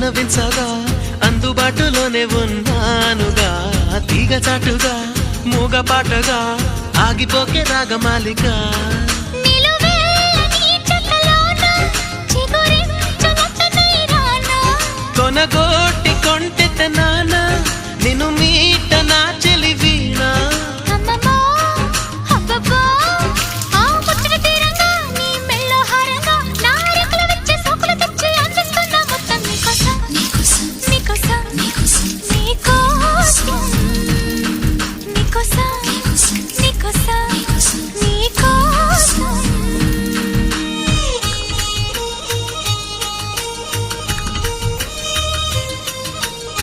పల్లవించగా అందుబాటులోనే ఉన్నానుగా తీగ చాటుగా మూగ పాటగా ఆగిపోకే రాగమాలిక కొనగోటి కొంటే